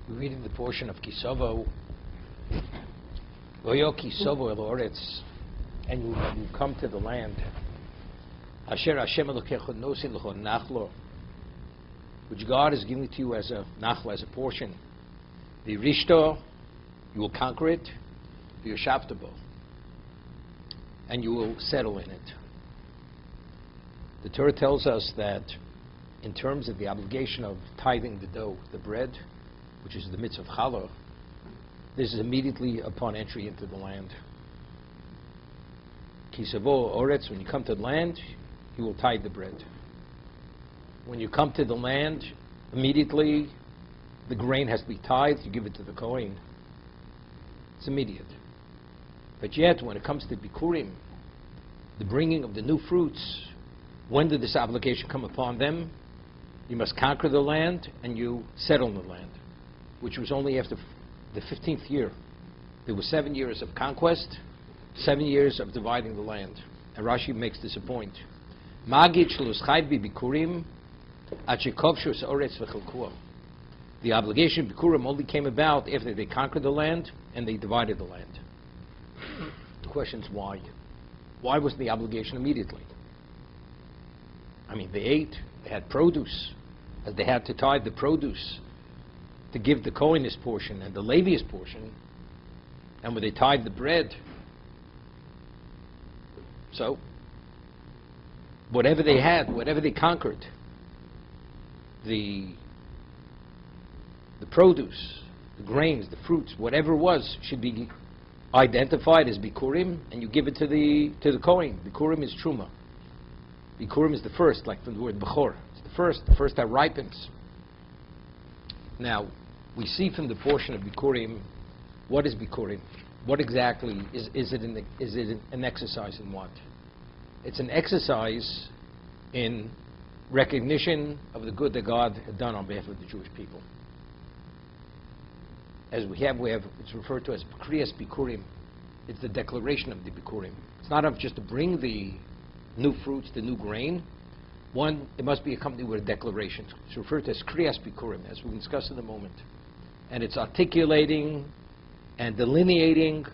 We read in the portion of Savo, Savo el Oretz, and you come to the land, Asher Hashem Elokecha nosin l'cho nachlo, which God is giving to you as a nachla, as a portion. The Rishto, you will conquer it, the Yoshavtabo, and you will settle in it. The Torah tells us that in terms of the obligation of tithing the dough, the bread, which is the mitzvah of challah, this is immediately upon entry into the land. Ki savo oretz, when you come to the land, you will tithe the bread. When you come to the land, immediately the grain has to be tithed, you give it to the Kohen. It's immediate. But yet, when it comes to Bikurim, the bringing of the new fruits, when did this obligation come upon them? You must conquer the land and you settle in the land, which was only after the 15th year. There were 7 years of conquest, 7 years of dividing the land. And Rashi makes this a point. The obligation of Bikurim only came about after they conquered the land and they divided the land. The question is why? Why wasn't the obligation immediately? I mean, they ate, they had produce, as they had to tithe the produce to give the Kohen his portion and the Levi his portion, and when they tithe the bread, so whatever they had, whatever they conquered, the produce, the grains, the fruits, whatever it was, should be identified as Bikurim, and you give it to the Kohen. Bikurim is Truma. Bikurim is the first, like from the word Bechor. It's the first that ripens. Now, we see from the portion of Bikurim, what is Bikurim? What exactly is it an exercise in what? It's an exercise in recognition of the good that God had done on behalf of the Jewish people. As we have, it's referred to as Kriyas Bikurim. It's the declaration of the Bikurim. It's not enough just to bring the new fruits, the new grain. One, it must be accompanied with a declaration. It's referred to as Kriyas Bikurim, as we'll discuss in a moment. And it's articulating and delineating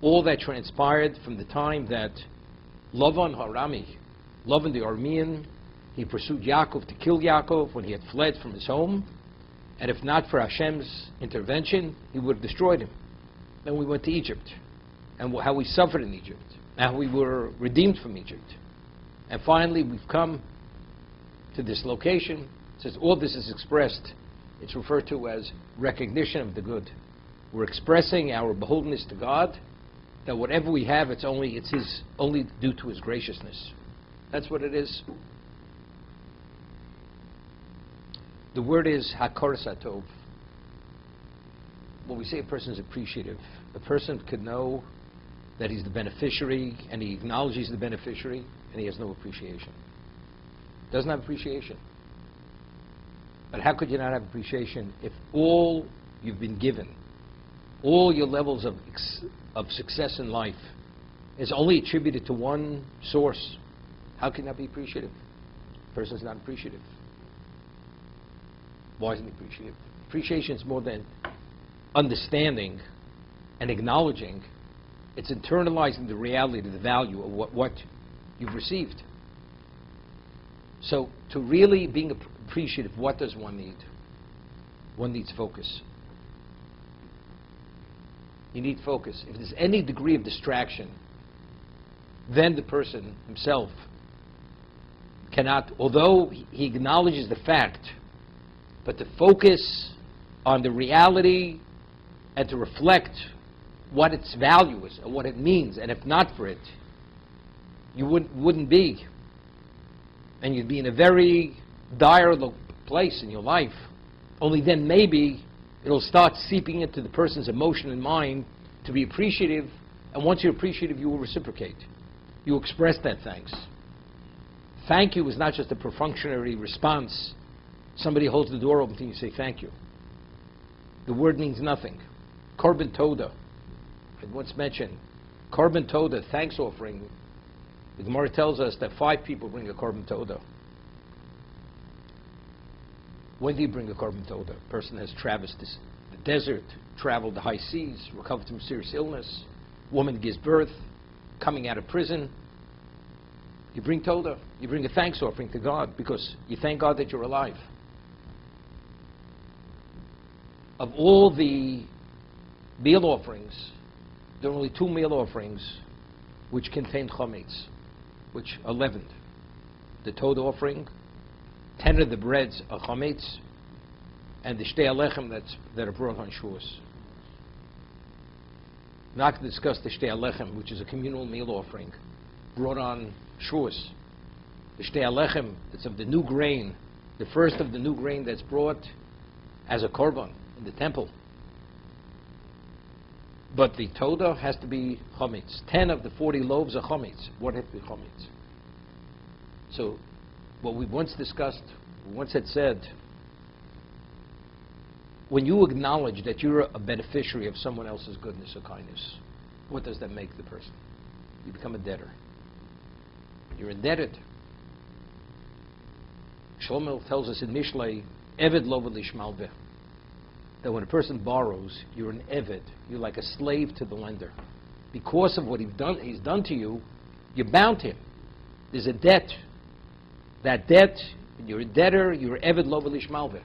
all that transpired from the time that Lavan Harami, Lavan the Aramean, he pursued Yaakov to kill Yaakov when he had fled from his home. And if not for Hashem's intervention, he would have destroyed him. Then we went to Egypt, and how we suffered in Egypt, and how we were redeemed from Egypt. And finally, we've come to this location. It says all this is expressed. It's referred to as recognition of the good. We're expressing our beholdenness to God, that whatever we have, it's only due to His graciousness. That's what it is. The word is Hakor Satov. When we say a person is appreciative, a person could know that he's the beneficiary, and he acknowledges the beneficiary, and he has no appreciation. Doesn't have appreciation. But how could you not have appreciation if all you've been given, all your levels of success in life, is only attributed to one source? How can that be appreciative? A person's not appreciative. Why isn't he appreciative? Appreciation is more than understanding and acknowledging. It's internalizing the reality, the value of what you've received. So to really being appreciative, what does one need? One needs focus. You need focus. If there's any degree of distraction, then the person himself cannot, although he acknowledges the fact, but to focus on the reality and to reflect what its value is and what it means, and if not for it, you wouldn't be. And you'd be in a very dire place in your life. Only then maybe it'll start seeping into the person's emotion and mind to be appreciative, and once you're appreciative, you will reciprocate. You express that thanks. Thank you is not just a perfunctory response. Somebody holds the door open to you and you say thank you. The word means nothing. Korban Toda. I once mentioned, Korban Toda, thanks offering. The Gemara tells us that 5 people bring a Korban Toda. When do you bring a Korban Toda? A person has traversed the desert, traveled the high seas, recovered from serious illness, woman gives birth, coming out of prison. You bring Toda, you bring a thanks offering to God because you thank God that you're alive. Of all the meal offerings, there are only 2 meal offerings which contain chametz, which are leavened. The Toda offering, 10 of the breads are chametz, and the shtei alechem that are brought on shuas. Not to discuss the shtei alechem, which is a communal meal offering brought on shuas. The shtei alechem, that's of the new grain, the first of the new grain that's brought as a korban in the temple. But the Toda has to be chametz. 10 of the 40 loaves are chametz. What has to be chametz? So, what we once discussed, we once had said, when you acknowledge that you're a beneficiary of someone else's goodness or kindness, what does that make the person? You become a debtor. You're indebted. Shlomo tells us in Mishlei, Eved lo v'lishmal beh, that when a person borrows, you're an Eved. You're like a slave to the lender. Because of what he's done to you, you're bound to him. There's a debt. That debt, you're a debtor, you're Eved lo v'lishmal beh.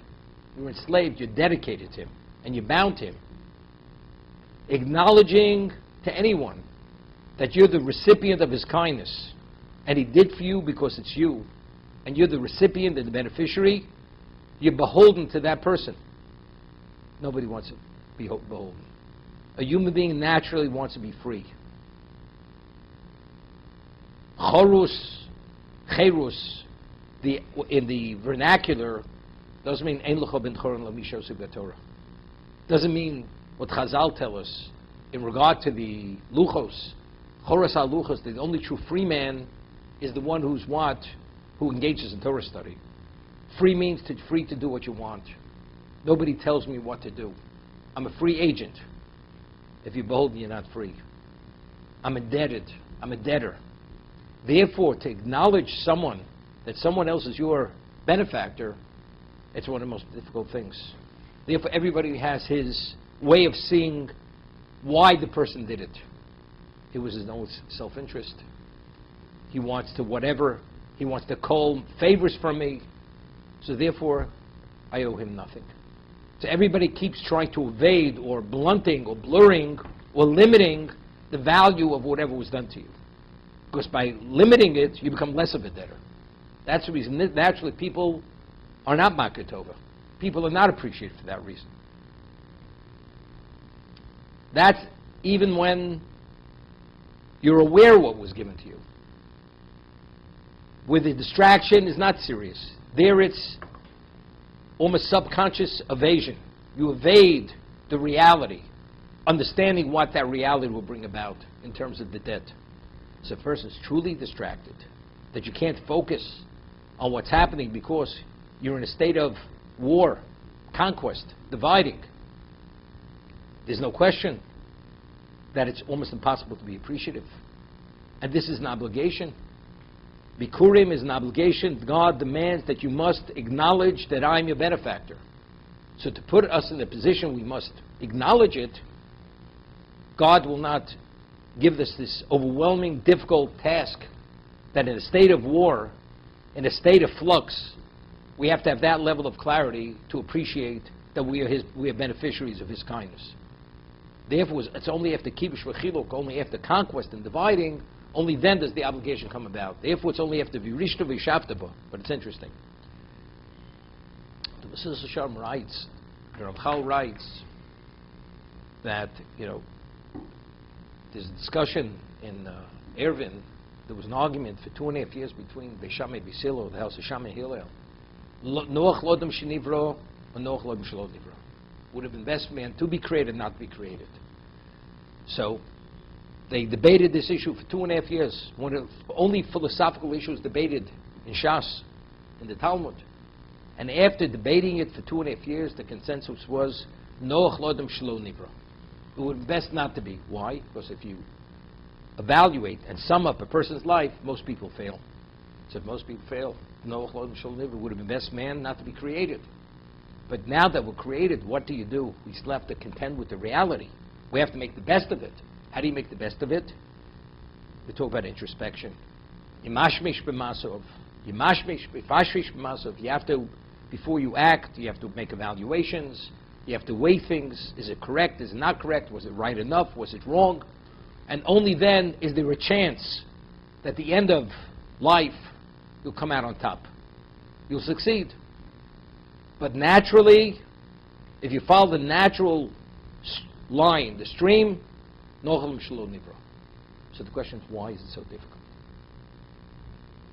You're enslaved, you're dedicated to him, and you're bound to him. Acknowledging to anyone that you're the recipient of his kindness, and he did for you because it's you, and you're the recipient and the beneficiary, you're beholden to that person. Nobody wants to be beholden. A human being naturally wants to be free. Chorus, cherus, in the vernacular, doesn't mean ein lecha ben choron lamisha oseh b'Torah. Doesn't mean what Chazal tell us in regard to the luchos. Choras al luchos, the only true free man is the one who engages in Torah study. Free means free to do what you want. Nobody tells me what to do. I'm a free agent. If you're beholden, you're not free. I'm indebted. I'm a debtor. Therefore, to acknowledge that someone else is your benefactor, it's one of the most difficult things. Therefore, everybody has his way of seeing why the person did it. It was his own self-interest. He wants to call favors from me, so therefore, I owe him nothing. So everybody keeps trying to evade or blunting or blurring or limiting the value of whatever was done to you. Because by limiting it, you become less of a debtor. That's the reason. Naturally, people are not Makar Tova. People are not appreciated for that reason. That's even when you're aware of what was given to you. Where the distraction is not serious. There it's almost subconscious evasion. You evade the reality, understanding what that reality will bring about in terms of the debt. So a person is truly distracted, that you can't focus on what's happening because you're in a state of war, conquest, dividing. There's no question that it's almost impossible to be appreciative. And this is an obligation. Bikurim is an obligation. God demands that you must acknowledge that I'm your benefactor. So to put us in a position we must acknowledge it, God will not give us this overwhelming, difficult task that in a state of war, in a state of flux, we have to have that level of clarity to appreciate that we are beneficiaries of his kindness. Therefore, it's only after Kibbush v'chiluk, only after conquest and dividing, only then does the obligation come about. Therefore, it's only after Virishta v'Shavtaba. But it's interesting. The Mesilas Yesharim writes, the Ramchal writes, that, there's a discussion in Eruvin. There was an argument for 2.5 years between Beis Shammai and Beis Hillel, the house of Shammai and Hillel. Noach lodem shenivro, and Noach lodem shelo nivro. Would have been best man to be created, not to be created. So, they debated this issue for 2.5 years. One of the only philosophical issues debated in Shas, in the Talmud. And after debating it for 2.5 years, the consensus was Noach lodem shelo nivro. It would be best not to be. Why? Because if you evaluate and sum up a person's life, most people fail. So if most people fail, Noach lodem shelo nivro, would have been best man not to be created. But now that we're created, what do? We still have to contend with the reality. We have to make the best of it. How do you make the best of it? We talk about introspection. Yimashmish b'masov. Yimashmish b'masov. You have to, before you act, you have to make evaluations. You have to weigh things. Is it correct? Is it not correct? Was it right enough? Was it wrong? And only then is there a chance that at the end of life, you'll come out on top. You'll succeed. But naturally, if you follow the natural line, the stream, nochalim shelo nivra. So the question is, why is it so difficult?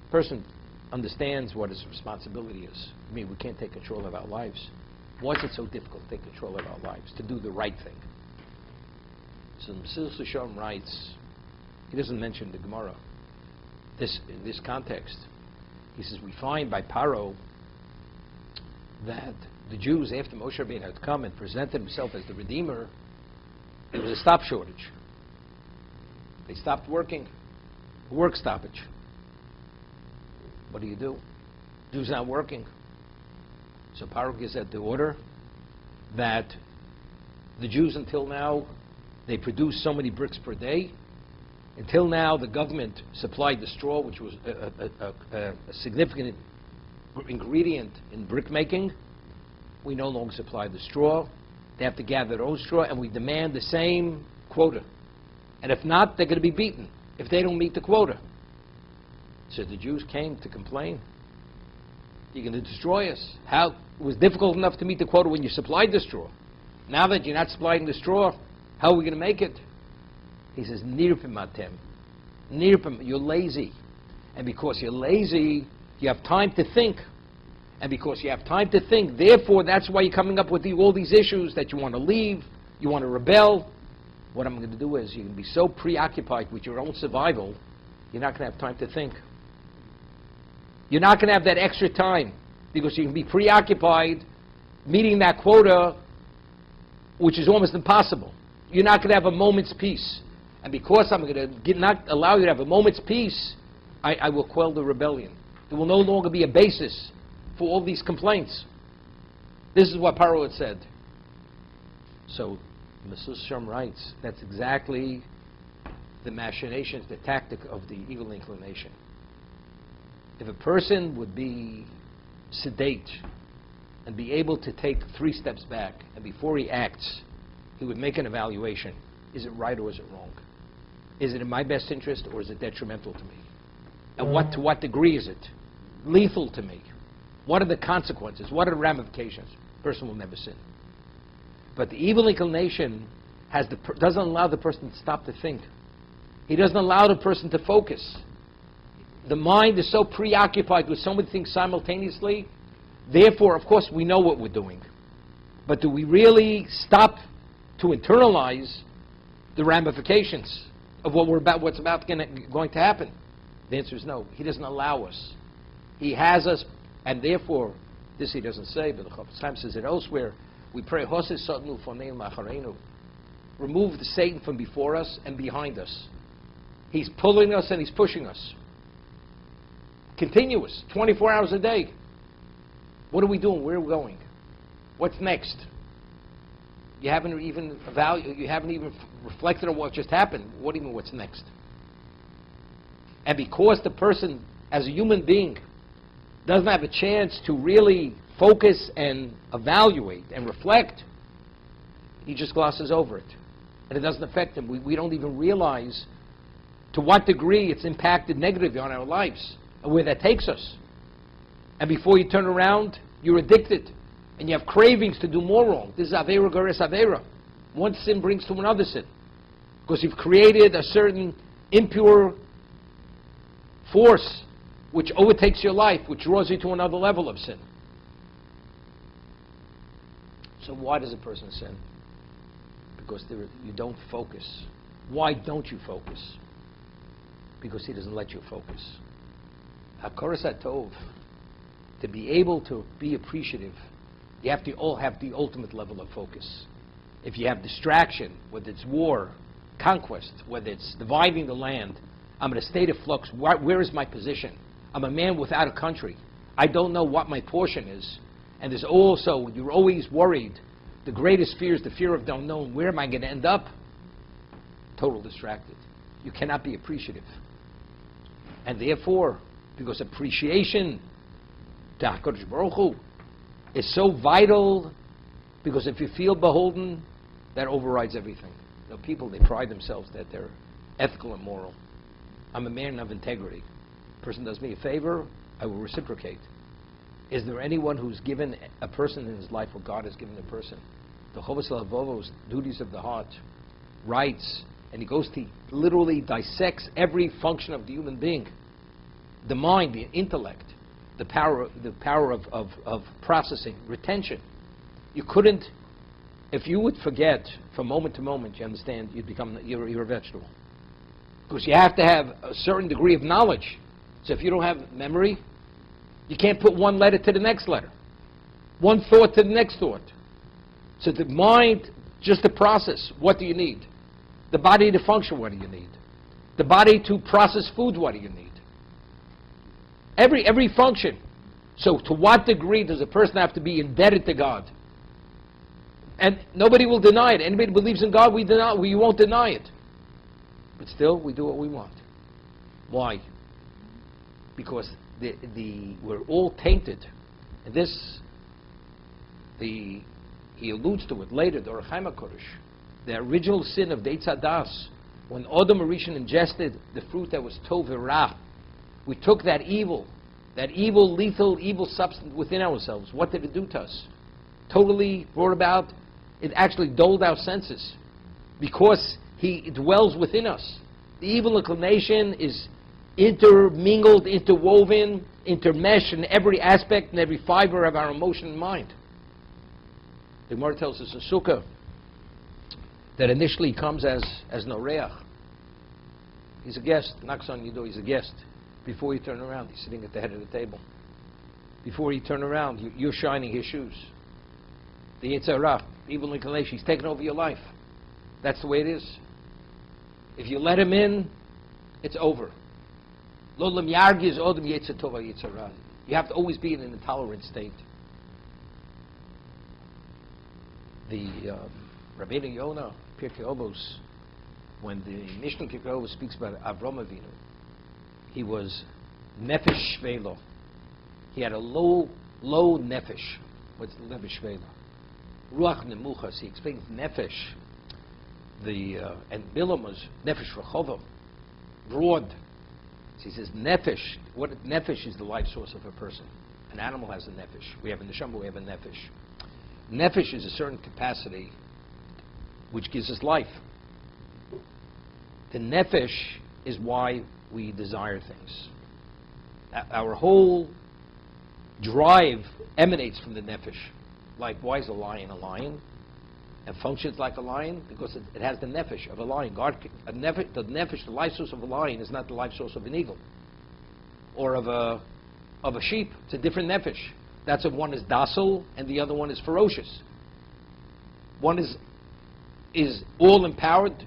A person understands what his responsibility is. I mean, we can't take control of our lives. Why is it so difficult to take control of our lives, to do the right thing? So the Mesilas Yesharim writes, he doesn't mention the Gemara in this context. He says, we find by Paro that the Jews, after Moshe Rabbeinu had come and presented himself as the Redeemer, there was a stop shortage. They stopped working. Work stoppage. What do? Jews not working. So Paro gives out the order that the Jews until now, they produce so many bricks per day. Until now, the government supplied the straw, which was a significant ingredient in brick making. We no longer supply the straw. They have to gather their own straw, and we demand the same quota. And if not, they're going to be beaten if they don't meet the quota. So the Jews came to complain. You're going to destroy us. How? It was difficult enough to meet the quota when you supplied the straw. Now that you're not supplying the straw, how are we going to make it? He says, Nirpim atem. Nirpim, you're lazy. And because you're lazy, you have time to think. And because you have time to think, therefore, that's why you're coming up with all these issues that you want to leave, you want to rebel. What I'm going to do is you're going to be so preoccupied with your own survival, you're not going to have time to think. You're not going to have that extra time because you can be preoccupied meeting that quota, which is almost impossible. You're not going to have a moment's peace. And because I'm going to not allow you to have a moment's peace, I will quell the rebellion. There will no longer be a basis for all these complaints. This is what Paro had said. So Mesilas Yesharim writes, that's exactly the machinations, the tactic of the evil inclination. If a person would be sedate and be able to take 3 steps back, and before he acts, he would make an evaluation. Is it right or is it wrong? Is it in my best interest or is it detrimental to me? And to what degree is it lethal to me? What are the consequences? What are the ramifications? The person will never sin. But the evil inclination doesn't allow the person to stop to think. He doesn't allow the person to focus. The mind is so preoccupied with so many things simultaneously. Therefore, of course, we know what we're doing. But do we really stop to internalize the ramifications of what's about going to happen? The answer is no. He doesn't allow us. He has us, and therefore, this he doesn't say, but the Chofetz Chaim says it elsewhere. We pray, Hoseh Sotnu Foneinu Machareinu. Remove the Satan from before us and behind us. He's pulling us and he's pushing us. Continuous, 24 hours a day. What are we doing? Where are we going? What's next? You haven't even reflected on what just happened. What do you mean, what's next? And because the person, as a human being, doesn't have a chance to really focus and evaluate and reflect, he just glosses over it. And it doesn't affect him. We don't even realize to what degree it's impacted negatively on our lives and where that takes us. And before you turn around, you're addicted. And you have cravings to do more wrong. This is Aveira Gores Aveira. One sin brings to another sin. Because you've created a certain impure force which overtakes your life, which draws you to another level of sin. So why does a person sin? Because you don't focus. Why don't you focus? Because he doesn't let you focus. HaKoras HaTov, to be able to be appreciative, you have to all have the ultimate level of focus. If you have distraction, whether it's war, conquest, whether it's dividing the land, I'm in a state of flux. Where is my position? I'm a man without a country. I don't know what my portion is. And there's also, you're always worried. The greatest fear is the fear of the unknown. Where am I going to end up? Total distracted. You cannot be appreciative. And therefore, because appreciation to HaKadosh Baruch Hu is so vital, because if you feel beholden, that overrides everything. You know, people, they pride themselves that they're ethical and moral. I'm a man of integrity. A person does me a favor, I will reciprocate. Is there anyone who's given a person in his life what God has given a person? The Chovos HaLevavos, duties of the heart, rights, and he goes to literally dissects every function of the human being. The mind, the intellect, the power of processing, retention. You couldn't, if you would forget from moment to moment, you understand, you're a vegetable. Because you have to have a certain degree of knowledge. So if you don't have memory, you can't put one letter to the next letter, one thought to the next thought. So the mind, just to process, what do you need? The body to function, what do you need? The body to process food, what do you need? Every function. So to what degree does a person have to be indebted to God? And nobody will deny it. Anybody who believes in God, we won't deny it. But still, we do what we want. Why? Because we're all tainted. And this, he alludes to it later, the Orach Chaim HaKodesh. The original sin of the Eitz HaDaas, when Adam Rishon ingested the fruit that was Tov Ra, we took that evil, lethal, evil substance within ourselves. What did it do to us? Totally brought about, it actually dulled our senses. Because he dwells within us. The evil inclination is intermingled, interwoven, intermeshed in every aspect and every fiber of our emotion and mind. The Gemara tells us in Sukkah that initially comes as Noreach. He's a guest. Knocks on your door, he's a guest. Before you turn around, he's sitting at the head of the table. Before you turn around, you're shining his shoes. The Yetzer Hara, the evil inclination, he's taken over your life. That's the way it is. If you let him in, it's over. You have to always be in an intolerant state. The Rabbeinu Yonah, Pirkei Avos, when the Mishnah Pirkei Avos speaks about Avram Avinu, he was nefesh shvelo. He had a low nefesh. What's nefesh shvelo? Ruach nemuchas. He explains nefesh. And Bilam was nefesh rechova, broad. So he says nefesh. What nefesh is the life source of a person. An animal has a nefesh. We have a neshama. We have a nefesh. Nefesh is a certain capacity which gives us life. The nefesh is why we desire things. Our whole drive emanates from the nefesh. Like, why is a lion and functions like a lion? Because it has the nefesh of a lion. The nefesh, the life source of a lion, is not the life source of an eagle or of a sheep. It's a different nefesh. That's if one is docile and the other one is ferocious. One is all empowered,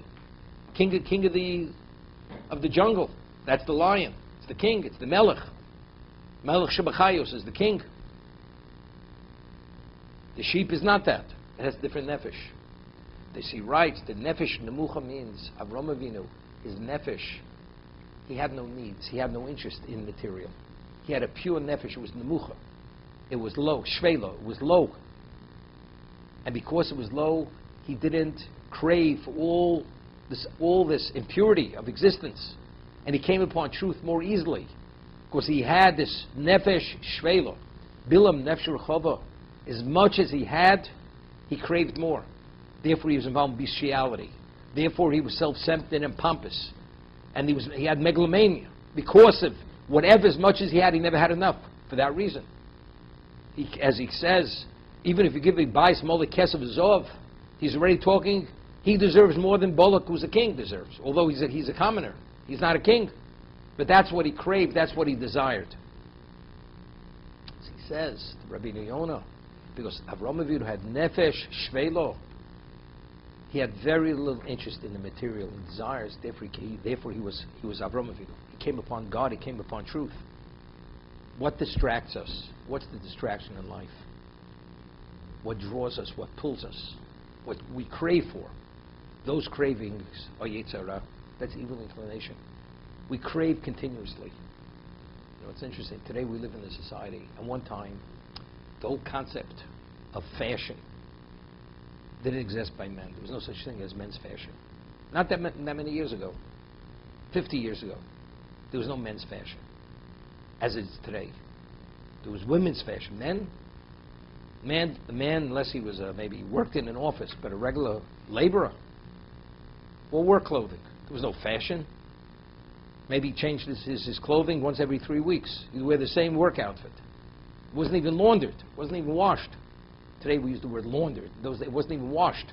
king of the jungle. That's the lion. It's the king. It's the melech. Melech Shabachayos is the king. The sheep is not that. It has different nefesh. They see rights. The nefesh nemucha means Avram Avinu, his nefesh, he had no needs. He had no interest in material. He had a pure nefesh. It was nemucha. It was low. Shvelo. It was low. And because it was low, he didn't crave for all this impurity of existence. And he came upon truth more easily. Because he had this nefesh shvelo. Bilam nefesh rechova. As much as he had, he craved more. Therefore he was involved in bestiality. Therefore he was self-centered and pompous. And he had megalomania. Because of whatever, as much as he had, he never had enough. For that reason. As he says, even if you give a bias molek kesef zov, he's already talking, he deserves more than Bolak, who's a king, deserves. Although he's a commoner. He's not a king. But that's what he craved, that's what he desired. As he says, to Rabbeinu Yonah, because Avram Avinu had nefesh shvelo, he had very little interest in the material and desires. Therefore he was Avram Avinu. He came upon God. He came upon truth. What distracts us? What's the distraction in life? what draws us, what pulls us, what we crave for. Those cravings are Yetzirah. That's evil inclination. We crave continuously. You know, it's interesting. Today we live in a society. At one time, the whole concept of fashion didn't exist by men. There was no such thing as men's fashion. Not that many years ago. 50 years ago. There was no men's fashion. As it is today. There was women's fashion. The man, unless he was maybe worked in an office, but a regular laborer, wore work clothing. There was no fashion. Maybe he changed his clothing once every 3 weeks. He'd wear the same work outfit. It wasn't even laundered. It wasn't even washed. Today we use the word laundered. It wasn't even washed.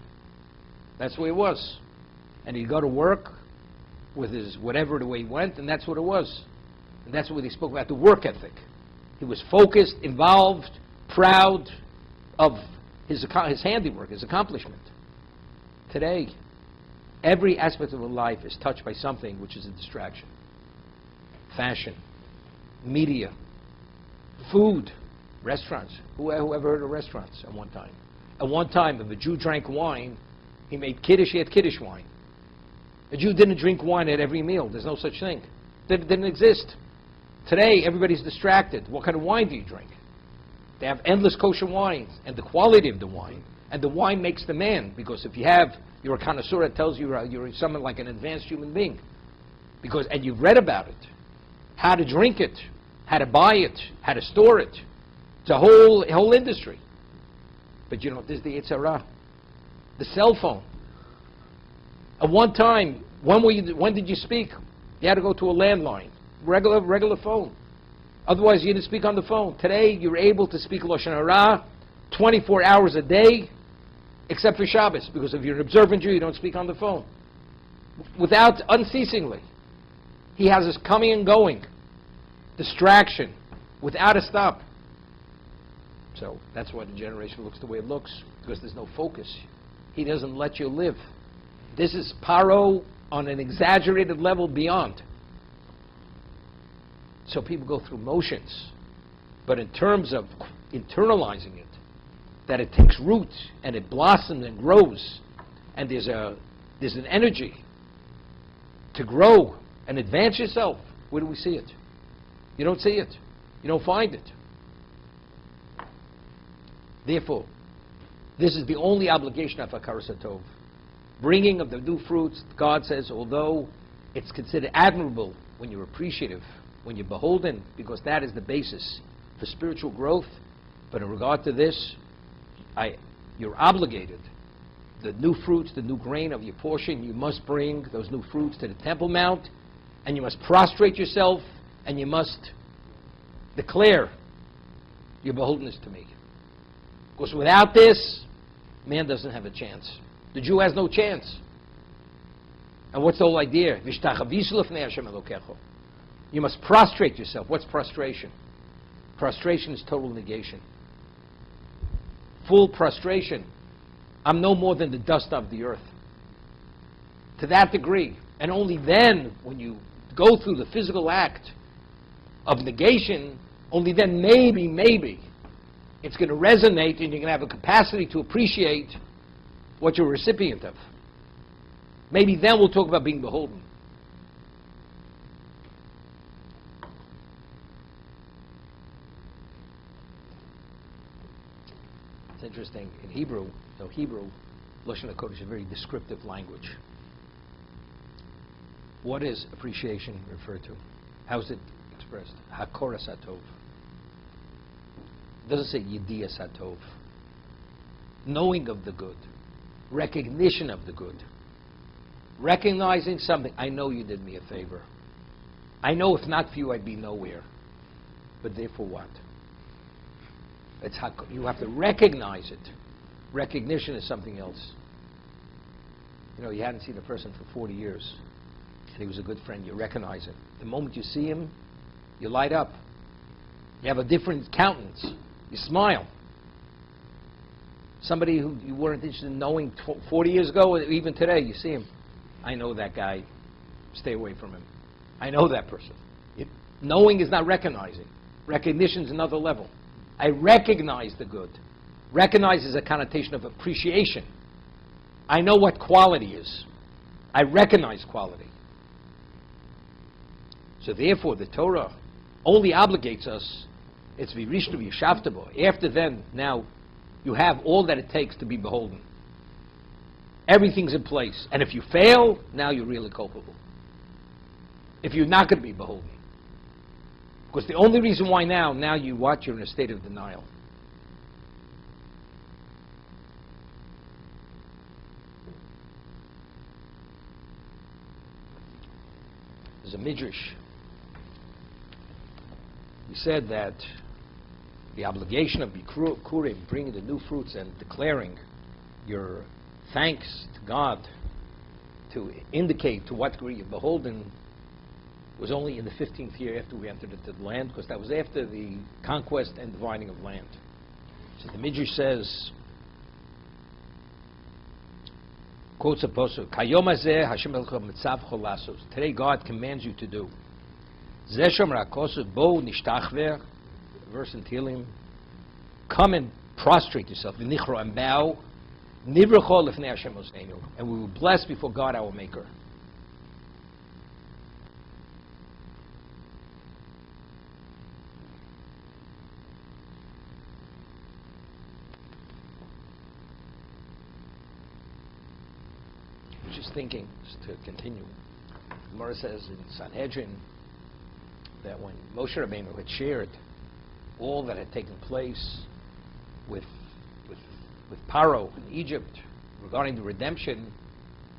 That's the way it was. And he'd go to work with his whatever the way he went, and that's what it was. And that's what they spoke about, the work ethic. He was focused, involved, proud of his handiwork, his accomplishment. Today, every aspect of life is touched by something which is a distraction. Fashion, media, food, restaurants. Who ever heard of restaurants at one time? At one time, if a Jew drank wine, he made kiddush, he had kiddush wine. A Jew didn't drink wine at every meal. There's no such thing. It didn't exist. Today, everybody's distracted. What kind of wine do you drink? They have endless kosher wines, and the quality of the wine. And the wine makes the man, because if you're a connoisseur, it tells you you're someone like an advanced human being. And you've read about it. How to drink it, how to buy it, how to store it. It's a whole industry. But you know, this is the Yetzirah. The cell phone. At one time, when did you speak? You had to go to a landline. Regular phone. Otherwise, you didn't speak on the phone. Today, you're able to speak Lashon Hara 24 hours a day, except for Shabbos, because if you're an observant Jew, you don't speak on the phone. Without unceasingly. He has us coming and going. Distraction. Without a stop. So, that's why the generation looks the way it looks, because there's no focus. He doesn't let you live. This is Paro on an exaggerated level beyond. So people go through motions. But in terms of internalizing it, that it takes root and it blossoms and grows, and there's an energy to grow and advance yourself, where do we see it? You don't see it. You don't find it. Therefore, this is the only obligation of Hakaras HaTov. Bringing of the new fruits, God says, although it's considered admirable when you're appreciative, when you're beholden, because that is the basis for spiritual growth, but in regard to this, you're obligated. The new fruits, the new grain of your portion, you must bring those new fruits to the Temple Mount, and you must prostrate yourself, and you must declare your beholdenness to me. Because without this, man doesn't have a chance. The Jew has no chance. And what's the whole idea? You must prostrate yourself. What's prostration? Prostration is total negation. Full prostration. I'm no more than the dust of the earth. To that degree. And only then, when you go through the physical act of negation, only then maybe, it's going to resonate and you're going to have a capacity to appreciate what you're a recipient of. Maybe then we'll talk about being beholden. It's interesting. In Hebrew, Lashon HaKodesh is a very descriptive language. What is appreciation referred to? How is it expressed? Hakaras HaTov. It doesn't say Yedias HaTov. Knowing of the good. Recognition of the good. Recognizing something. I know you did me a favor. I know if not for you, I'd be nowhere. But therefore what? You have to recognize it. Recognition is something else. You know, you hadn't seen a person for 40 years, and he was a good friend. You recognize it. The moment you see him, you light up. You have a different countenance. You smile. Somebody who you weren't interested in knowing 40 years ago, or even today, you see him. I know that guy. Stay away from him. I know that person. Knowing is not recognizing. Recognition is another level. I recognize the good. Recognize is a connotation of appreciation. I know what quality is. I recognize quality. So therefore, the Torah only obligates us, it's v'rishtu v'yashavta. After then, now, you have all that it takes to be beholden. Everything's in place. And if you fail, now you're really culpable. If you're not going to be beholden. Because the only reason why now you're in a state of denial. There's a midrash. He said that the obligation of Bikurim, bringing the new fruits and declaring your thanks to God to indicate to what degree you're beholden was only in the 15th year after we entered into the land, because that was after the conquest and dividing of land. So the Midrash says, quotes a pasuk, Kayom hazeh Hashem Elokecha mitzavcho lasos. Today God commands you to do. Zeh shomer hakosu bo nishtachver, verse in Tehillim, come and prostrate yourself, v'nichro, and bow, nivrecho lefnei Hashem Oseinu, and we will bless before God our Maker. Just thinking, just to continue, Gemara says in Sanhedrin that when Moshe Rabbeinu had shared all that had taken place with Paro in Egypt regarding the redemption,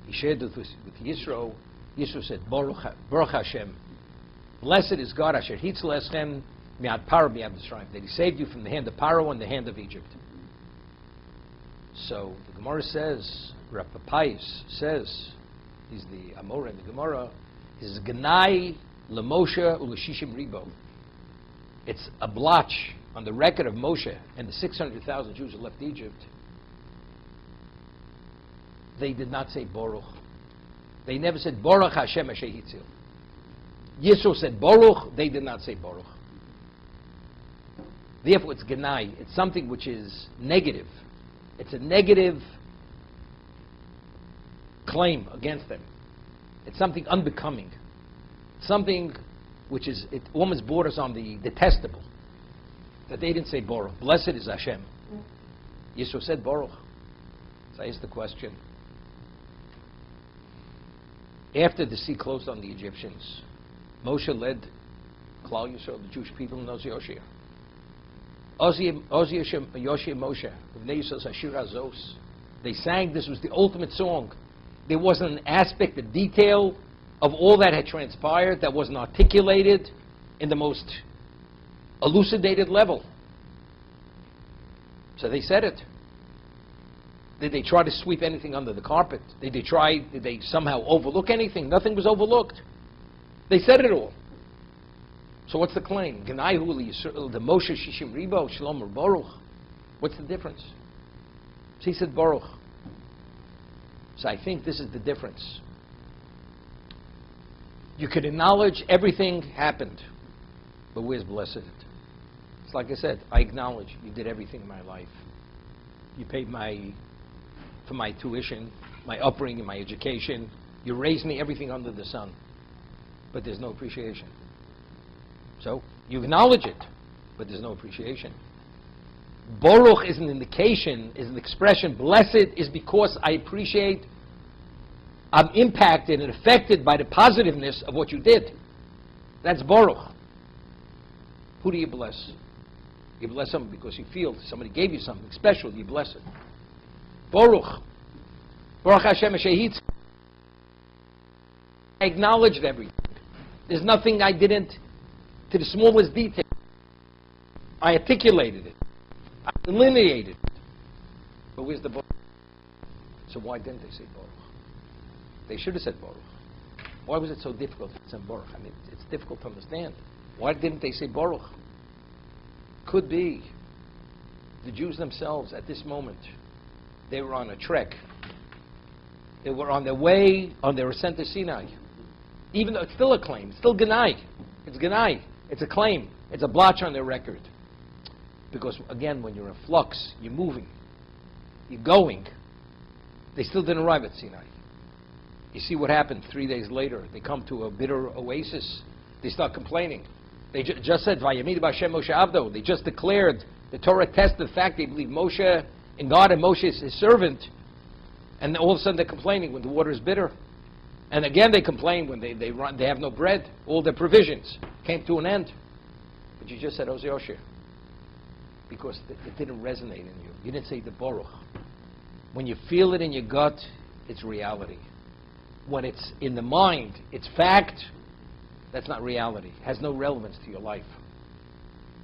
he shared it with Yisro. Yisro said, Baruch Hashem, blessed is God, Asher Hitzel Eschem mi'ad Paro mi'ad Mitzrayim, that he saved you from the hand of Paro and the hand of Egypt. So the Gemara says, Rav Papayis says, he's the Amora in the Gemara, is Ganai LeMoshe Uleshishim Ribo. It's a blotch on the record of Moshe and the 600,000 Jews who left Egypt. They did not say Baruch. They never said Baruch Hashem Asher Hitzil. Yisro said Baruch, they did not say Baruch. Therefore it's Ganai. It's something which is negative. It's a negative claim against them. It's something unbecoming. Something which is, it almost borders on the detestable. That they didn't say Baruch. Blessed is Hashem. Yisro said Baruch. So I ask the question. After the sea closed on the Egyptians, Moshe led Klal Yisrael, the Jewish people, in Ozi Yoshia. Ozi Yoshia Moshe, V'nei Yisrael Ashir Azos. They sang, this was the ultimate song. There wasn't an aspect, a detail of all that had transpired that wasn't articulated in the most elucidated level. So they said it. Did they try to sweep anything under the carpet? Did they somehow overlook anything? Nothing was overlooked. They said it all. So what's the claim? The Moshe Shishim Ribo, Shalom or Baruch. What's the difference? So he said Baruch. So I think this is the difference. You could acknowledge everything happened, but where's blessed? It's like I said, I acknowledge you did everything in my life. You paid for my tuition, my upbringing, my education. You raised me everything under the sun. But there's no appreciation. So you acknowledge it, but there's no appreciation. Baruch is an indication, is an expression. Blessed is because I appreciate, I'm impacted and affected by the positiveness of what you did. That's Baruch. Who do you bless? You bless someone because you feel somebody gave you something special, you bless it. Baruch. Baruch Hashem Shehitz. I acknowledged everything. There's nothing I didn't, to the smallest detail. I articulated it. I delineated it. But where's the Baruch? So why didn't they say Baruch? They should have said Baruch. Why was it so difficult to say Baruch? I mean, it's difficult to understand. Why didn't they say Baruch? Could be the Jews themselves at this moment, they were on a trek. They were on their way, on their ascent to Sinai. Even though it's still a claim, it's still Ganai. It's Ganai. It's a claim. It's a blotch on their record. Because, again, when you're in flux, you're moving, you're going. They still didn't arrive at Sinai. You see what happened 3 days later. They come to a bitter oasis. They start complaining. They just said, Vayamid B'Hashem Moshe Avdo. They just declared, the Torah tested the fact they believe Moshe in God and Moshe is his servant. And all of a sudden they're complaining when the water is bitter. And again they complain when they have no bread. All their provisions came to an end. But you just said, Ozioshe. Because it didn't resonate in you. You didn't say the Baruch. When you feel it in your gut, it's reality. When it's in the mind, it's fact, that's not reality. It has no relevance to your life.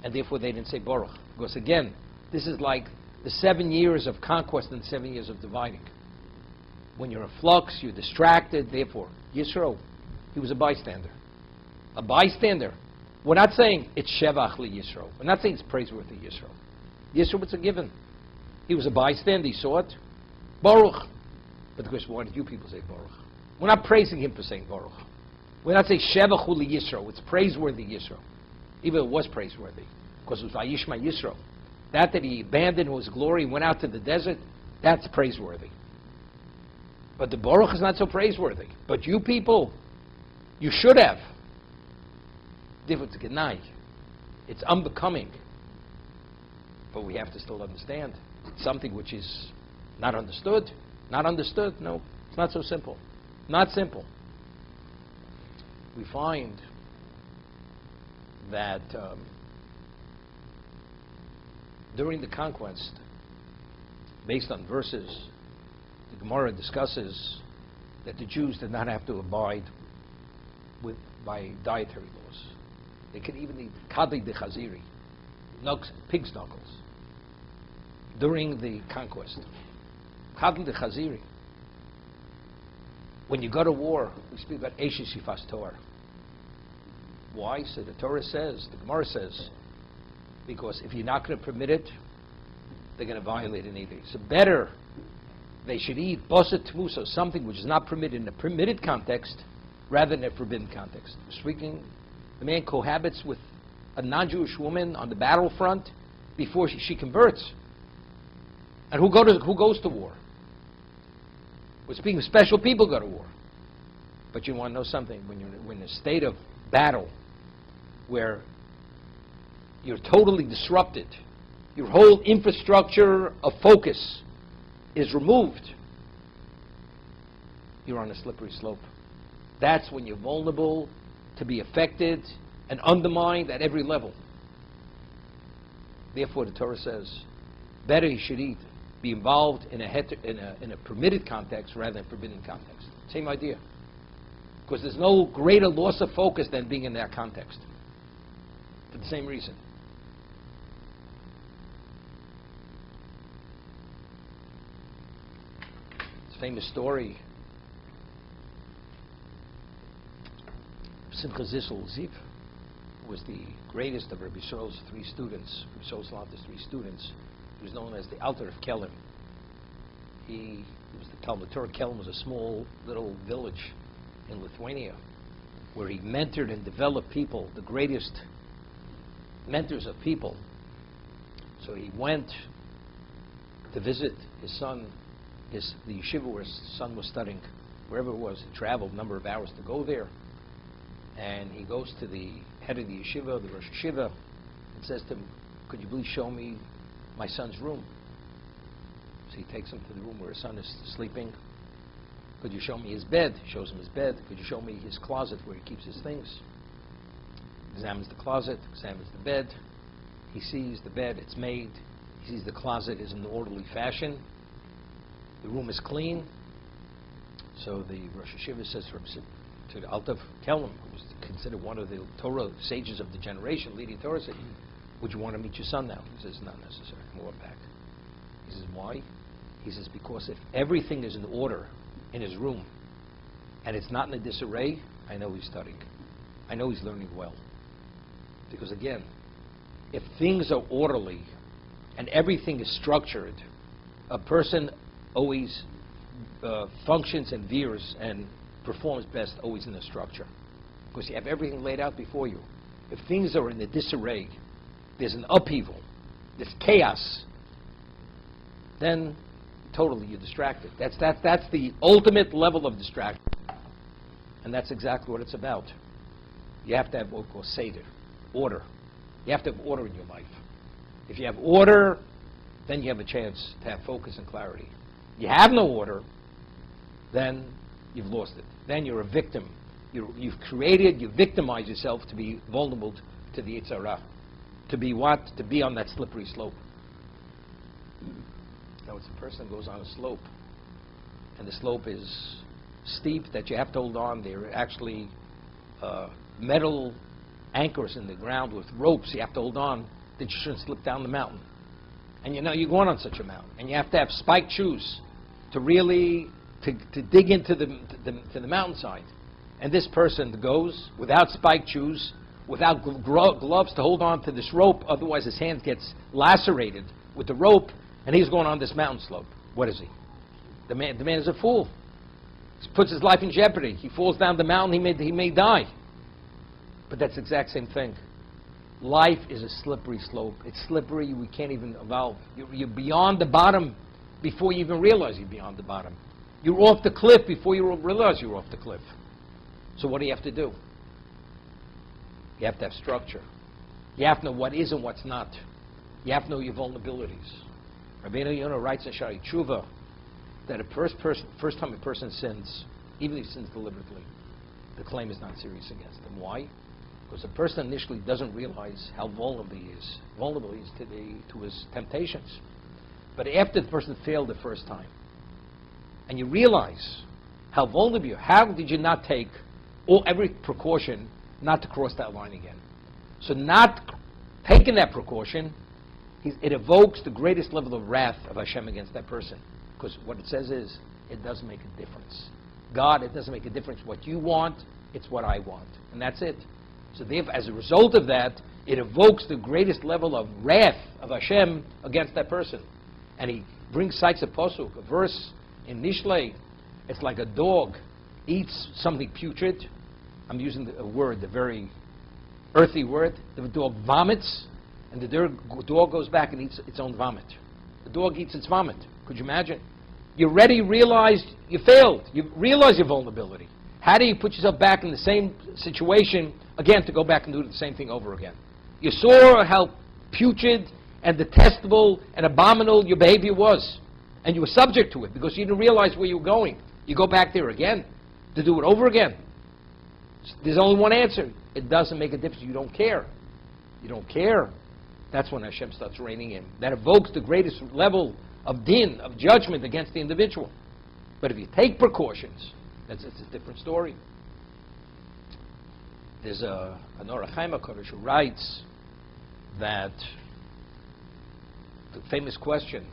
And therefore they didn't say Baruch. Because again, this is like the 7 years of conquest and 7 years of dividing. When you're in flux, you're distracted, therefore, Yisro, he was a bystander. A bystander. We're not saying it's Shevach li Yisro. We're not saying it's praiseworthy Yisro. Yisro, it's a given. He was a bystander, he saw it. Baruch. But of course, why did you people say Baruch? We're not praising him for saying Baruch. We're not saying Shevach li Yisro. It's praiseworthy Yisro. Even it was praiseworthy. Because it was Vayishma Yisro. That he abandoned his glory and went out to the desert, that's praiseworthy. But the Baruch is not so praiseworthy. But you people, you should have. Different to Genai. It's unbecoming. But we have to still understand. It's something which is not understood. Not understood? No, it's not so simple. Not simple. We find that during the conquest, based on verses, the Gemara discusses that the Jews did not have to abide by dietary laws. They could even eat kadli de chaziri, pig's knuckles, during the conquest. Kadli de chaziri. When you go to war, we speak about Eshes Shifas Torah. Why? So the Torah says, the Gemara says, because if you're not going to permit it, they're going to violate an edict. So better they should eat Boset Tmuso, something which is not permitted in a permitted context, rather than a forbidden context. Speaking, the man cohabits with a non-Jewish woman on the battlefront before she converts. And who goes to war? We're speaking of special people go to war. But you want to know something? When you're in a state of battle where you're totally disrupted, your whole infrastructure of focus is removed, you're on a slippery slope. That's when you're vulnerable to be affected and undermined at every level. Therefore, the Torah says, better you should eat, be involved in a permitted context rather than forbidden context. Same idea. Because there's no greater loss of focus than being in that context. For the same reason. It's a famous story. Simcha Zissel Ziv was the greatest of Rabbi Yisrael's three students. Rabbi Yisrael's three students. He was known as the Alter of Kelm. He was the Talmud Torah. Kelm was a small little village in Lithuania where he mentored and developed people, the greatest mentors of people. So he went to visit his son, the yeshiva where his son was studying, wherever it was. He traveled a number of hours to go there. And he goes to the head of the yeshiva, the Rosh Yeshiva, and says to him, could you please show me my son's room? So he takes him to the room where his son is sleeping. Could you show me his bed? He shows him his bed. Could you show me his closet where he keeps his things? Examines the closet, examines the bed. He sees the bed, it's made. He sees the closet is in an orderly fashion. The room is clean. So the Rosh Yeshiva says to the Alter of Kelm, who was considered one of the Torah sages of the generation, leading Torah, said, would you want to meet your son now? He says, not necessary. I'm going back. He says, why? He says, because if everything is in order in his room and it's not in a disarray, I know he's studying. I know he's learning well. Because again, if things are orderly and everything is structured, a person always functions and veers and performs best always in a structure. Because you have everything laid out before you. If things are in a disarray, there's an upheaval, this chaos, then totally you're distracted. That's the ultimate level of distraction. And that's exactly what it's about. You have to have what we call seder, order. You have to have order in your life. If you have order, then you have a chance to have focus and clarity. You have no order, then you've lost it. Then you're a victim. You victimize yourself to be vulnerable to the Yetzer Hara. To be what? To be on that slippery slope. Now, it's a person goes on a slope, and the slope is steep that you have to hold on. There are actually metal anchors in the ground with ropes you have to hold on that you shouldn't slip down the mountain. And you know you're going on such a mountain, and you have to have spiked shoes to really to dig into the mountainside. And this person goes without spiked shoes, without gloves to hold on to this rope, otherwise his hand gets lacerated with the rope, and he's going on this mountain slope. What is he? The man is a fool. He puts his life in jeopardy. He falls down the mountain, he may die. But that's the exact same thing. Life is a slippery slope. It's slippery, we can't even evolve. You're beyond the bottom before you even realize you're beyond the bottom. You're off the cliff before you realize you're off the cliff. So what do you have to do? You have to have structure. You have to know what is and what's not. You have to know your vulnerabilities. Rabbeinu Yonah writes in Shari Tshuva that first time a person sins, even if he sins deliberately, the claim is not serious against him. Why? Because the person initially doesn't realize how vulnerable he is to his temptations. But after the person failed the first time, and you realize how vulnerable you are, how did you not take every precaution not to cross that line again? So not taking that precaution, it evokes the greatest level of wrath of Hashem against that person. Because what it says is, it doesn't make a difference. God, it doesn't make a difference what you want, it's what I want. And that's it. So therefore, as a result of that, it evokes the greatest level of wrath of Hashem against that person. And he cites a pasuk, a verse in Nishlei. It's like a dog eats something putrid. I'm using a word, the very earthy word. The dog vomits, and the dog goes back and eats its own vomit. The dog eats its vomit. Could you imagine? You already realized you failed. You realize your vulnerability. How do you put yourself back in the same situation again to go back and do the same thing over again? You saw how putrid and detestable and abominable your behavior was, and you were subject to it because you didn't realize where you were going. You go back there again to do it over again. There's only one answer. It doesn't make a difference. You don't care. You don't care. That's when Hashem starts reigning in. That evokes the greatest level of din, of judgment against the individual. But if you take precautions, it's a different story. There's an Or HaChaim HaKadosh who writes that the famous question,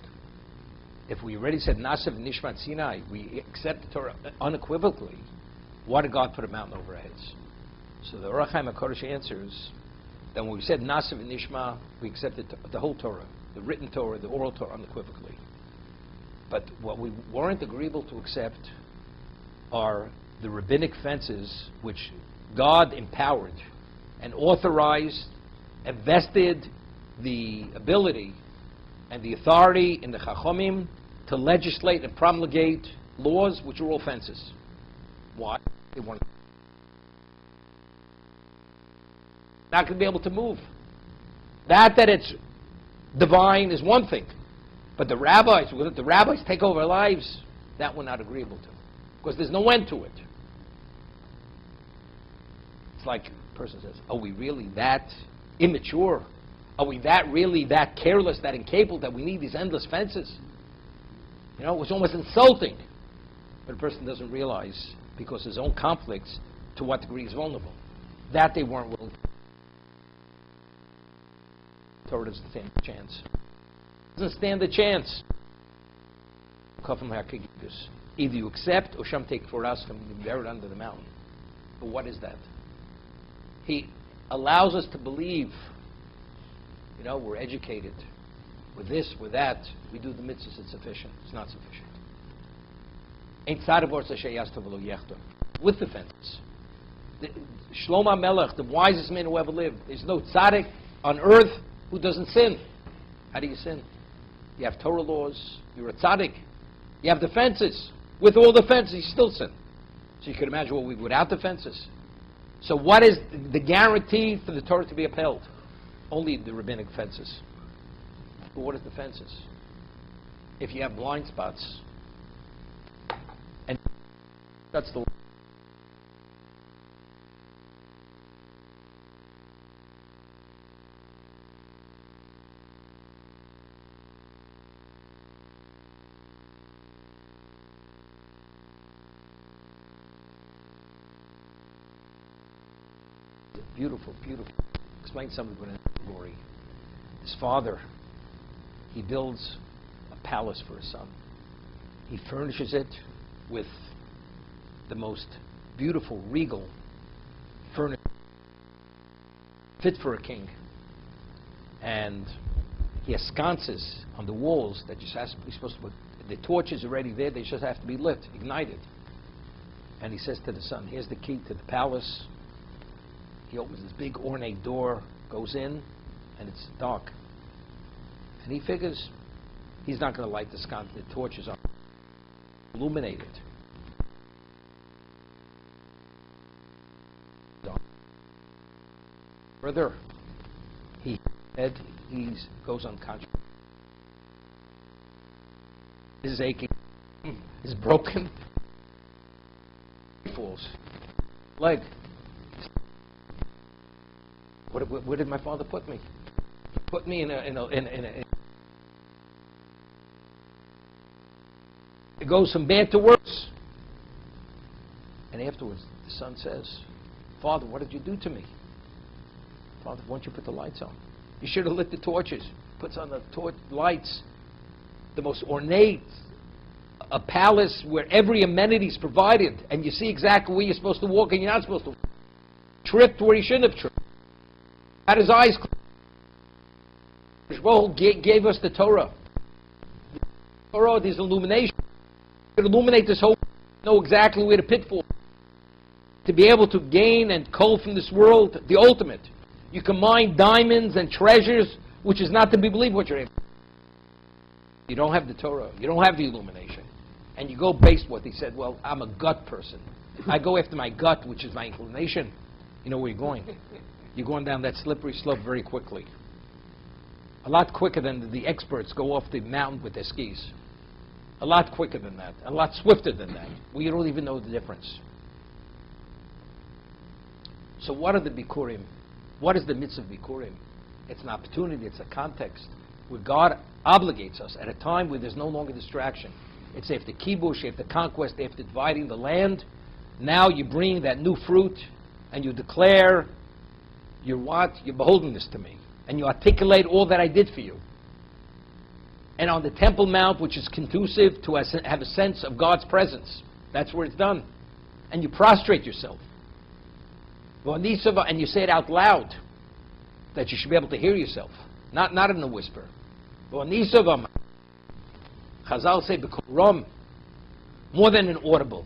if we already said Nasav Nishmat Sinai, we accept the Torah unequivocally, why did God put a mountain over our heads? So the Or HaChaim HaKadosh answers that when we said Nasav Nishma, we accepted the whole Torah, the written Torah, the oral Torah unequivocally. But what we weren't agreeable to accept are the rabbinic fences which God empowered and authorized and vested the ability and the authority in the Chachomim to legislate and promulgate laws which are all fences. Why? They weren't not going to be able to move. That it's divine is one thing, but the rabbis take over our lives, that we're not agreeable to, because there's no end to it. It's like a person says, are we really that immature? Are we really that careless, that incapable, that we need these endless fences? You know, it's almost insulting. But a person doesn't realize, because his own conflicts, to what degree he's vulnerable. That they weren't willing to. Torah doesn't stand a chance. Doesn't stand a chance. Either you accept, or Shem take for us from buried under the mountain. But what is that? He allows us to believe, you know, we're educated. With this, with that, we do the mitzvahs, it's sufficient. It's not sufficient. With the fences. Shlomo Melech, the wisest man who ever lived, there's no tzaddik on earth who doesn't sin. How do you sin? You have Torah laws. You're a tzaddik. You have defenses. With all the fences, you still sin. So you can imagine what we without the fences. So what is the guarantee for the Torah to be upheld? Only the rabbinic fences. But what is the fences? If you have blind spots, and that's the beautiful, beautiful. Explain something with glory. His father, he builds a palace for his son. He furnishes it with the most beautiful, regal furniture, fit for a king. And he has sconces on the walls that just has to be supposed to put. The torches are already there; they just have to be lit, ignited. And he says to the son, "Here's the key to the palace." He opens this big ornate door, goes in, and it's dark. And he figures he's not going to light the torches on, illuminate it. Further, he goes unconscious. His aching, is broken. He falls. Leg. Where did my father put me? He put me in a. It goes from bad to worse. And afterwards, the son says, "Father, what did you do to me? Father, why don't you put the lights on? You should have lit the torches." Puts on the lights, the most ornate, a palace where every amenity is provided, and you see exactly where you're supposed to walk and you're not supposed to walk. Tripped where you shouldn't have tripped. Had his eyes closed. Gave us the Torah. The Torah is illumination. You can illuminate this whole, know exactly where the pitfall is. To be able to gain and cull from this world the ultimate. You can mine diamonds and treasures, which is not to be believed what you're able to. You don't have the Torah. You don't have the illumination. And you go based what they said, well, I'm a gut person. I go after my gut, which is my inclination. You know where you're going. You're going down that slippery slope very quickly. A lot quicker than the experts go off the mountain with their skis. A lot quicker than that. A lot swifter than that. We don't even know the difference. So what are the Bikurim? What is the mitzvah of Bikurim? It's an opportunity. It's a context where God obligates us at a time where there's no longer distraction. It's after kibush, after conquest, after dividing the land. Now you bring that new fruit and you declare you're what? You're beholding this to me. And you articulate all that I did for you. And on the Temple Mount, which is conducive to have a sense of God's presence, that's where it's done. And you prostrate yourself. And you say it out loud, that you should be able to hear yourself. Not in a whisper. Chazal say, more than an audible.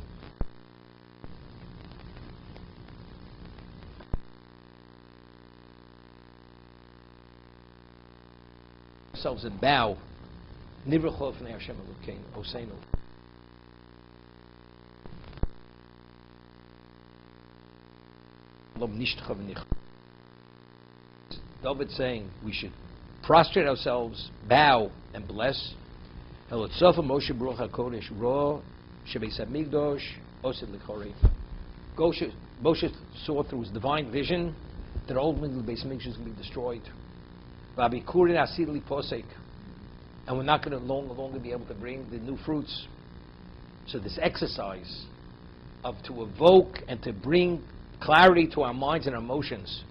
Ourselves and bow. Nivrachol f'nei Hashem Elokeinu, Oseinu. David saying we should prostrate ourselves, bow, and bless. Moshe saw through his divine vision that ultimately the Beis Hamikdash is going to be destroyed. And we're not going to no longer be able to bring the new fruits. So this exercise of to evoke and to bring clarity to our minds and our emotions,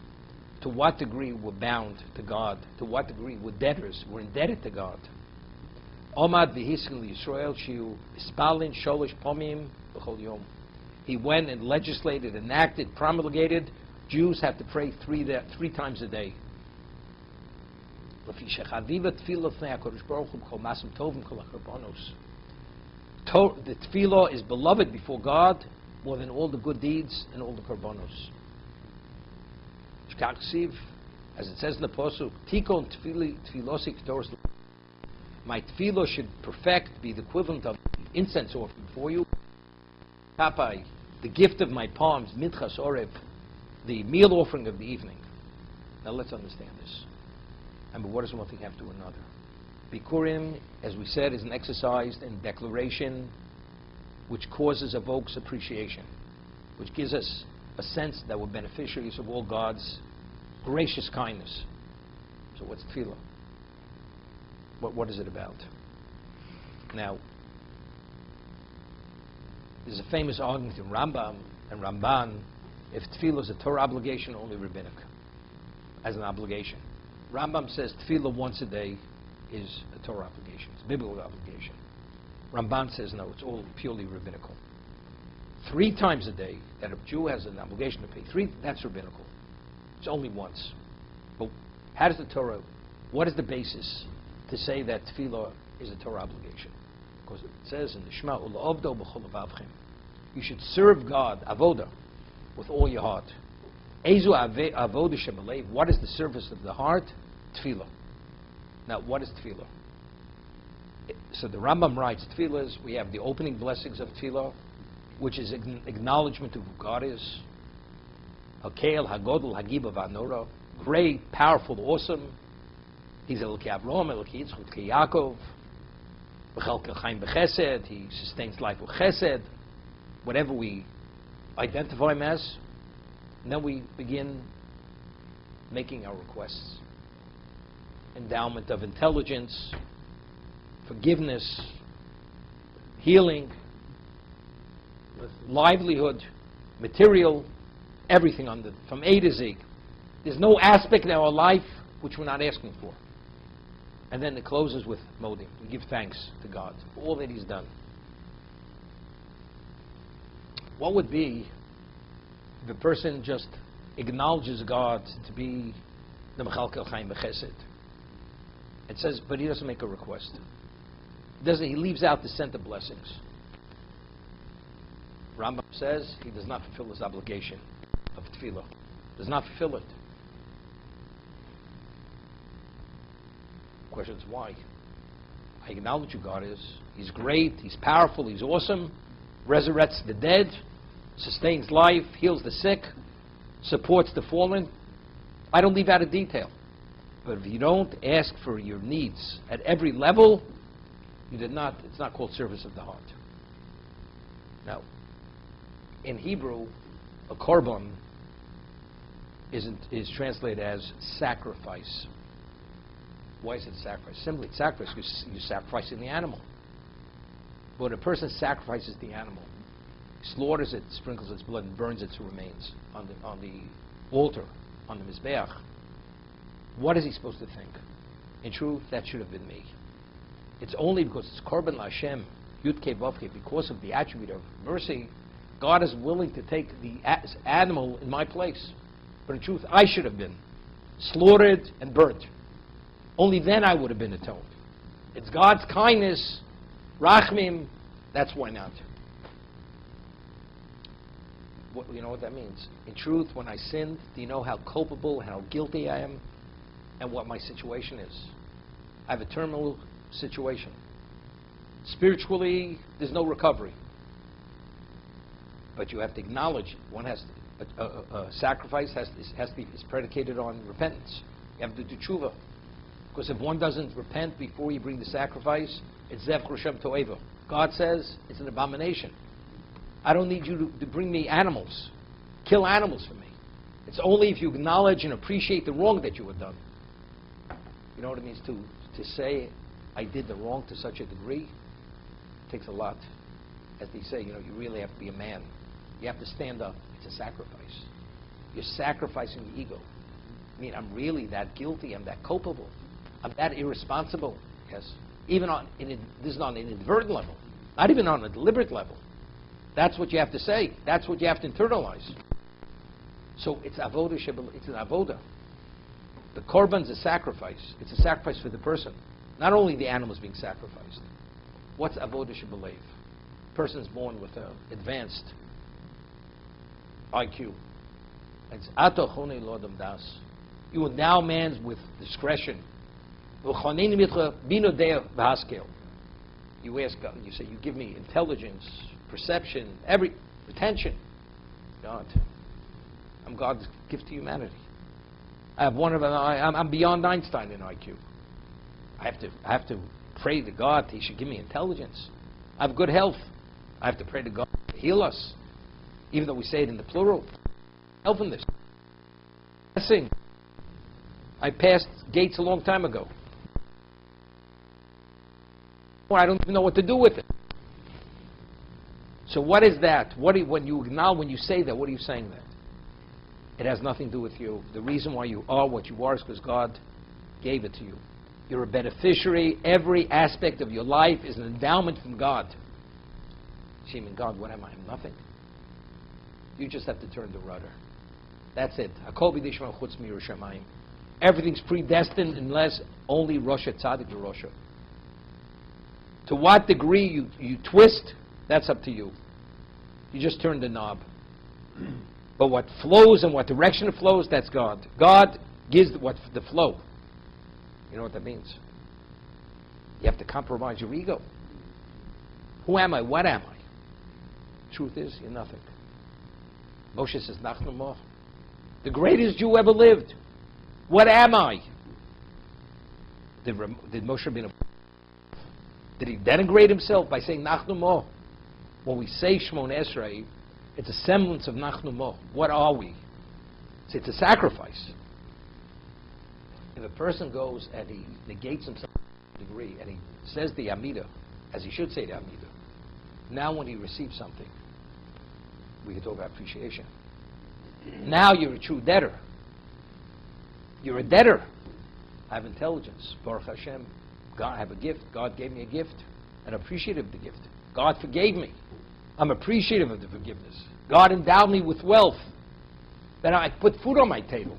to what degree we're bound to God, to what degree we're debtors, we're indebted to God. He went and legislated, enacted, promulgated, Jews have to pray three times a day. The tefillah is beloved before God more than all the good deeds and all the korbanos. As it says in the Pasuk, Tikon tefilosik Torah. My tefillah should perfect, be the equivalent of incense offering before you. Papai, the gift of my palms, minchas orev, the meal offering of the evening. Now let's understand this. I mean, what does one thing have to another? Bikurim, as we said, is an exercise in declaration which evokes appreciation, which gives us a sense that we're beneficiaries of all God's gracious kindness. So what's tefillah? What is it about? Now, there's a famous argument in Rambam and Ramban if tefillah is a Torah obligation or only rabbinic, as an obligation. Rambam says tefillah once a day is a Torah obligation. It's a biblical obligation. Ramban says no, it's all purely rabbinical. 3 times a day that a Jew has an obligation to pay, that's rabbinical. It's only once. But how does the Torah, what is the basis to say that tefillah is a Torah obligation? Because it says in the Shema, U'la'avdo b'chol levavchem. You should serve God, avoda, with all your heart. Ezu avoda shebalev. What is the service of the heart? Tefillah. Now, what is tefillah? So the Rambam writes, tefillah is, we have the opening blessings of tefillah, which is acknowledgement of who God is. Hakel, Hagodol, Hagiba, Vanora. Great, powerful, awesome. He's Elokei Avraham, Elokei Yitzchak, Elokei Yaakov. B'chelkel Chaim b'chesed. He sustains life with chesed. Whatever we identify him as. And then we begin making our requests. Endowment of intelligence, forgiveness, healing, livelihood, material, everything from A to Z. There's no aspect in our life which we're not asking for. And then it closes with modim. We give thanks to God for all that He's done. What would be if a person just acknowledges God to be the Mechalkel Chaim B'Chesed? It says, but he doesn't make a request. He leaves out the center blessings. Rambam says he does not fulfill his obligation of tefillah. Does not fulfill it. The question is why? I acknowledge who God is. He's great, He's powerful, He's awesome, resurrects the dead, sustains life, heals the sick, supports the fallen. I don't leave out a detail. But if you don't ask for your needs at every level, it's not called service of the heart. Now, in Hebrew, a korban is translated as sacrifice. Why is it sacrifice? Simply, it's sacrifice because you're sacrificing the animal. But when a person sacrifices the animal, slaughters it, sprinkles its blood, and burns its remains on the altar, on the mizbeach, what is he supposed to think? In truth, that should have been me. It's only because it's korban l'Hashem, Yud-Kei Vav-Kei, because of the attribute of mercy, God is willing to take the animal in my place. But in truth, I should have been slaughtered and burnt. Only then I would have been atoned. It's God's kindness, rachmim, that's why not. You know what that means? In truth, when I sinned, do you know how culpable, how guilty I am, and what my situation is? I have a terminal situation. Spiritually, there's no recovery. But you have to acknowledge one has sacrifice is predicated on repentance. You have to do tshuva. Because if one doesn't repent before you bring the sacrifice, it's zev krushem to'eva. God says it's an abomination. I don't need you to bring me animals, kill animals for me. It's only if you acknowledge and appreciate the wrong that you have done. You know what it means to say, I did the wrong to such a degree? It takes a lot. As they say, you really have to be a man. You have to stand up. It's a sacrifice. You're sacrificing the ego. I mean, I'm really that guilty. I'm that culpable. I'm that irresponsible. Yes. Even this is on an inadvertent level. Not even on a deliberate level. That's what you have to say. That's what you have to internalize. So it's avoda shebel. It's an avoda. The korban's a sacrifice. It's a sacrifice for the person. Not only the animal is being sacrificed. What's avoda shebelev? Person is born with an advanced IQ. It's ato chonei lo adam das. You endow man with discretion. You ask God, you say, you give me intelligence, perception, attention. God, I'm God's gift to humanity. I'm beyond Einstein in IQ. I have to pray to God that He should give me intelligence. I have good health. I have to pray to God to heal us, even though we say it in the plural. Help in this. Blessing. I passed gates a long time ago. Well, I don't even know what to do with it. So what is that? When you say that, what are you saying that? It has nothing to do with you. The reason why you are what you are is because God gave it to you. You're a beneficiary. Every aspect of your life is an endowment from God. Sheming God, what am I? I'm nothing. You just have to turn the rudder. That's it. Everything's predestined unless only Rasha Tzaddik Rasha. To what degree you twist, that's up to you. You just turn the knob. But what flows and what direction it flows, that's God. God gives the flow. You know what that means? You have to compromise your ego. Who am I? What am I? Truth is, you're nothing. Moshe says, Nachnu Moch. The greatest Jew ever lived. What am I? Did Moshe Rabbeinu, did he denigrate himself by saying Nachnu Moch? When we say Shmon Esrei, it's a semblance of Nachnu Moch. What are we? It's a sacrifice. If a person goes and he negates himself to a degree and he says the Amida, as he should say the Amida, now when he receives something, we can talk about appreciation. Now you're a true debtor. You're a debtor. I have intelligence. Baruch Hashem. God, I have a gift. God gave me a gift. And I'm appreciative of the gift. God forgave me. I'm appreciative of the forgiveness. God endowed me with wealth. That I put food on my table.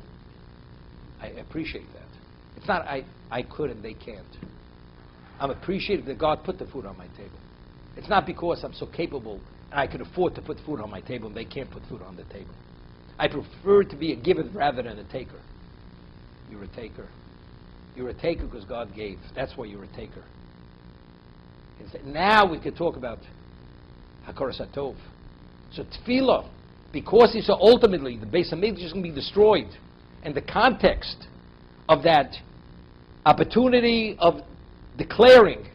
I appreciate that. It's not I could and they can't. I'm appreciative that God put the food on my table. It's not because I'm so capable and I can afford to put food on my table and they can't put food on the table. I prefer to be a giver rather than a taker. You're a taker. You're a taker because God gave. That's why you're a taker. Now we could talk about Hakaras HaTov. So Tefillah, because he saw ultimately the Beis HaMikdash is going to be destroyed, and the context of that opportunity of declaring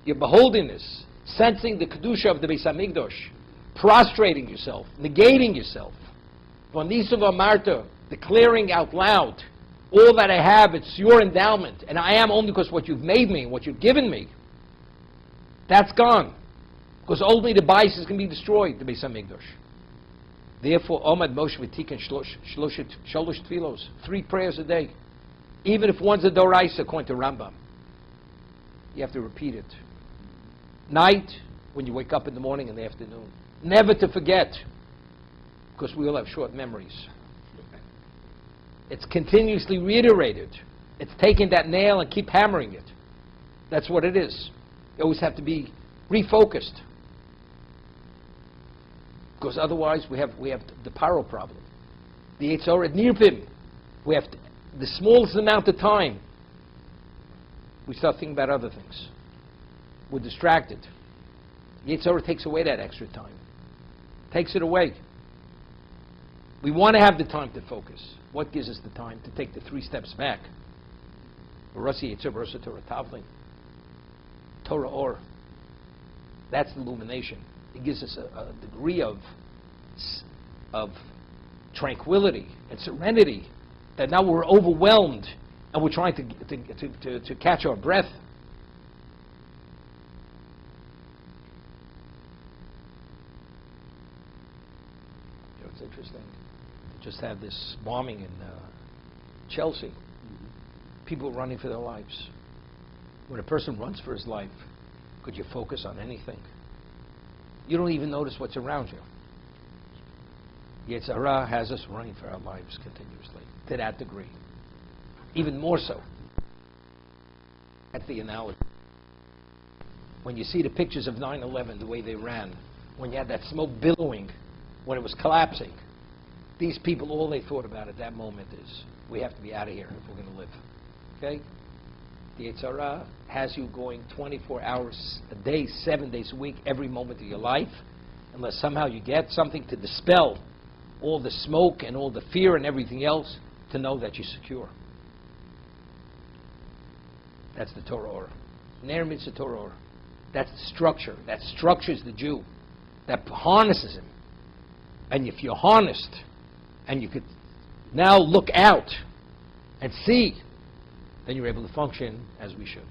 your beholdingness, sensing the Kedusha of the Beis HaMikdash, prostrating yourself, negating yourself, V'nisava Marta, declaring out loud, all that I have, it's your endowment, and I am only because what you've made me, what you've given me, that's gone. Because only the bias is going to be destroyed, the Beis HaMikdash. Therefore, Omad Moshe v'tiken shalosh tfilos, 3 prayers a day. Even if one's a doraisa, according to Rambam. You have to repeat it. Night, when you wake up in the morning and the afternoon. Never to forget, because we all have short memories. It's continuously reiterated. It's taking that nail and keep hammering it. That's what it is. You always have to be refocused. Because otherwise we have the paro problem. The Yetzer Hara nirpim. We have the smallest amount of time. We start thinking about other things. We're distracted. Yetzer Hara takes away that extra time. Takes it away. We want to have the time to focus. What gives us the time to take the 3 steps back? Rasi Yetzer Hara Torah Tavlin. Torah Or. That's the illumination. It gives us a degree of tranquility and serenity that now we're overwhelmed and we're trying to catch our breath. You know, it's interesting. They just had this bombing in Chelsea. People running for their lives. When a person runs for his life, could you focus on anything? You don't even notice what's around you. Yetzer Hara has us running for our lives continuously, to that degree. Even more so. That's the analogy. When you see the pictures of 9/11, the way they ran, when you had that smoke billowing, when it was collapsing, these people, all they thought about at that moment is, we have to be out of here if we're going to live. Okay? The Yetzer Hara has you going 24 hours a day, 7 days a week, every moment of your life, unless somehow you get something to dispel all the smoke and all the fear and everything else, to know that you're secure. That's the Torah order. Ner Mitzvah Torah order. That's the structure. That structures the Jew. That harnesses him. And if you're harnessed, and you could now look out and see, then you're able to function as we should.